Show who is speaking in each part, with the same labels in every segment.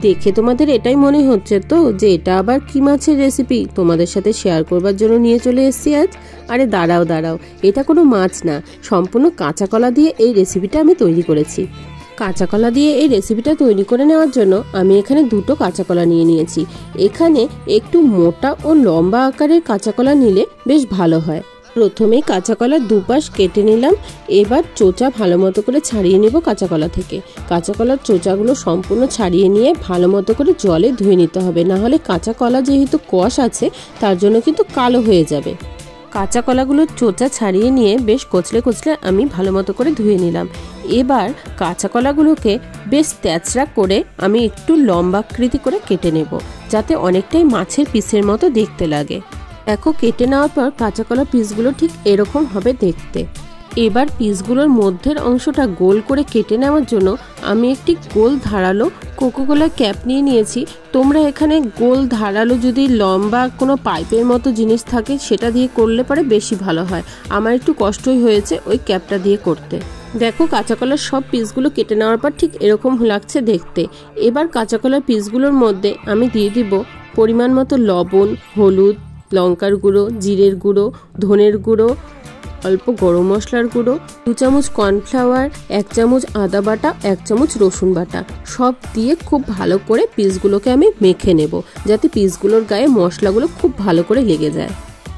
Speaker 1: দেখে তোমাদের এটাই মনে হচ্ছে তো যে এটা আবার কি মাছের রেসিপি তোমাদের সাথে শেয়ার করবার জন্য নিয়ে চলে এসেছি আজ। আরে দাঁড়াও, এটা কোনো মাছ না, সম্পূর্ণ কাঁচা কলা দিয়ে এই রেসিপিটা আমি তৈরি করেছি। কাঁচা কলা দিয়ে এই রেসিপিটা তৈরি করে নেওয়ার জন্য আমি এখানে দুটো কাঁচা কলা নিয়ে নিয়েছি। এখানে একটু মোটা ও লম্বা আকারের কাঁচা কলা নিলে বেশ ভালো হয়। প্রথমেই কাঁচা কলার দুপাশ কেটে নিলাম। এবার চোচা ভালো মতো করে ছাড়িয়ে নেব কাঁচা কলা থেকে। কাঁচা কলার চোচাগুলো সম্পূর্ণ ছাড়িয়ে নিয়ে ভালো মতো করে জলে ধুয়ে নিতে হবে, না হলে কাঁচা কলা যেহেতু কষ আছে তার জন্য কিন্তু কালো হয়ে যাবে। কাঁচা কলাগুলোর চোচা ছাড়িয়ে নিয়ে বেশ কচলে আমি ভালো মতো করে ধুয়ে নিলাম। এবার কাঁচা কলাগুলোকে বেশ তেঁচড়া করে আমি একটু লম্বাকৃতি করে কেটে নেব, যাতে অনেকটাই মাছের পিসের মতো দেখতে লাগে। দেখো, কেটে নেওয়ার পর কাঁচা কলা পিসগুলো ঠিক এরকম হবে দেখতে। এবার পিসগুলোর মধ্যের অংশটা গোল করে কেটে নেওয়ার জন্য আমি একটি গোল ধারালো কোকোকোলা ক্যাপ নিয়ে নিয়েছি। তোমরা এখানে গোল ধারালো যদি লম্বা কোনো পাইপের মতো জিনিস থাকে সেটা দিয়ে করলে পরে বেশি ভালো হয়। আমার একটু কষ্টই হয়েছে ওই ক্যাপটা দিয়ে করতে। দেখো, কাঁচা কলার সব পিসগুলো কেটে নেওয়ার পর ঠিক এরকম লাগছে দেখতে। এবার কাঁচা কলার পিসগুলোর মধ্যে আমি দিয়ে দিব পরিমাণ মতো লবণ, হলুদ, লঙ্কার গুঁড়ো, জিরের গুঁড়ো, ধনের গুঁড়ো, অল্প গরম মশলার গুঁড়ো, 2 চামচ কর্নফ্লাওয়ার, 1 চামচ আদা বাটা, 1 চামচ রসুন বাটা, সব দিয়ে খুব ভালো করে পিসগুলোকে আমি মেখে নেব, যাতে পিসগুলোর গায়ে মশলাগুলো খুব ভালো করে লেগে যায়।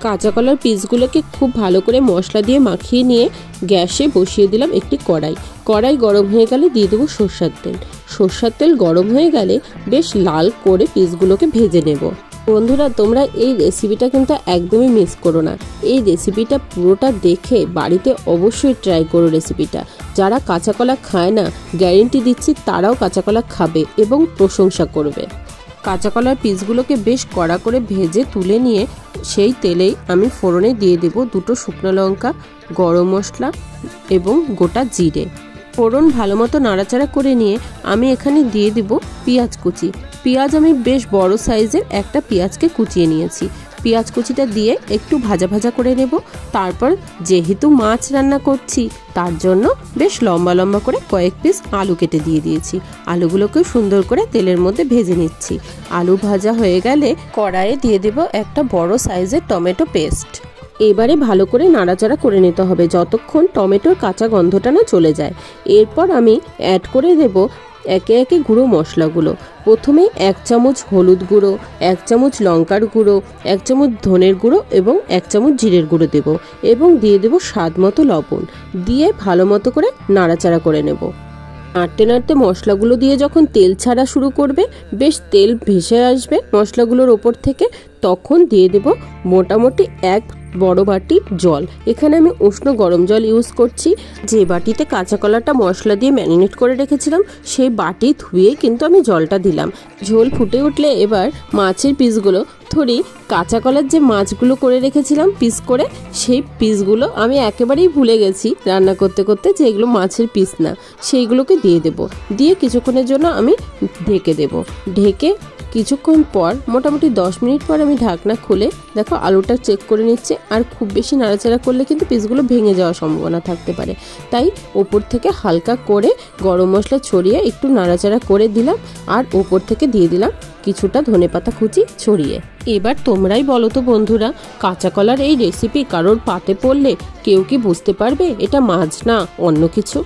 Speaker 1: কাঁচা কলার পিসগুলোকে খুব ভালো করে মশলা দিয়ে মাখিয়ে নিয়ে গ্যাসে বসিয়ে দিলাম একটি কড়াই গরম হয়ে গেলে দিয়ে দেবো সর্ষের তেল গরম হয়ে গেলে বেশ লাল করে পিসগুলোকে ভেজে নেব। বন্ধুরা, তোমরা এই রেসিপিটা কিন্তু একদমই মিস করো না। এই রেসিপিটা পুরোটা দেখে বাড়িতে অবশ্যই ট্রাই করো রেসিপিটা। যারা কাঁচা কলা খায় না, গ্যারেন্টি দিচ্ছি তারাও কাঁচা কলা খাবে এবং প্রশংসা করবে। কাঁচা কলার পিসগুলোকে বেশ কড়া করে ভেজে তুলে নিয়ে সেই তেলেই আমি ফোড়নে দিয়ে দেব 2টো শুকনো লঙ্কা, গরম মশলা এবং গোটা জিরে। ফোড়ন ভালো মতো নাড়াচাড়া করে নিয়ে আমি এখানে দিয়ে দেব পেঁয়াজ কুচি। পেঁয়াজ আমি বেশ বড় সাইজের একটা পেঁয়াজকে কুচিয়ে নিয়েছি। পেঁয়াজ কুচিটা দিয়ে একটু ভাজা করে নেব। তারপর যেহেতু মাছ রান্না করছি তার জন্য বেশ লম্বা করে কয়েক পিস আলু কেটে দিয়ে দিয়েছি। আলুগুলোকে সুন্দর করে তেলের মধ্যে ভেজে নিচ্ছি। আলু ভাজা হয়ে গেলে কড়াইয়ে দিয়ে দেব একটা বড় সাইজের টমেটো পেস্ট। এবারে ভালো করে নাড়াচাড়া করে নিতে হবে যতক্ষণ টমেটোর কাঁচা গন্ধটা না চলে যায়। এরপর আমি অ্যাড করে দেব একে একে গুঁড়ো মশলাগুলো। প্রথমে 1 চামচ হলুদ গুঁড়ো, 1 চামচ লঙ্কার গুঁড়ো, 1 চামচ ধনের গুঁড়ো এবং 1 চামচ জিরের গুঁড়ো দেব এবং দিয়ে দেব স্বাদ মতো লবণ। দিয়ে ভালো মতো করে নাড়াচাড়া করে নেব। নাড়তে মশলাগুলো দিয়ে যখন তেল ছাড়া শুরু করবে, বেশ তেল ভেসে আসবে মশলাগুলোর ওপর থেকে, তখন দিয়ে দেব মোটামুটি 1 বড় বাটি জল। এখানে আমি উষ্ণ গরম জল ইউজ করছি। যে বাটিতে কাঁচা কলাটা মশলা দিয়ে ম্যারিনেট করে রেখেছিলাম সেই বাটি ধুয়ে কিন্তু আমি জলটা দিলাম। ঝোল ফুটে উঠলে এবার মাছের পিসগুলো কাঁচা কলার যে মাছগুলো করে রেখেছিলাম পিস করে, সেই পিসগুলো আমি একেবারেই ভুলে গেছি রান্না করতে যে এগুলো মাছের পিস না, সেইগুলোকে দিয়ে দেব। দিয়ে কিছুক্ষণের জন্য আমি ঢেকে দেব। ঢেকে কিছুক্ষণ পর মোটামুটি 10 মিনিট পর আমি ঢাকনা খুলে দেখো আলুটা চেক করে নিচ্ছে। আর খুব বেশি নাড়াচাড়া করলে কিন্তু পিসগুলো ভেঙে যাওয়ার সম্ভাবনা থাকতে পারে, তাই ওপর থেকে হালকা করে গরম মশলা ছড়িয়ে একটু নাড়াচাড়া করে দিলাম। আর ওপর থেকে দিয়ে দিলাম কিছুটা ধনেপাতা কুচি ছড়িয়ে। এবার তোমরাই বলো তো বন্ধুরা, কাঁচা কলার এই রেসিপি কারোর পাতে পড়লে কেউ কি বুঝতে পারবে এটা মাছ না অন্য কিছু?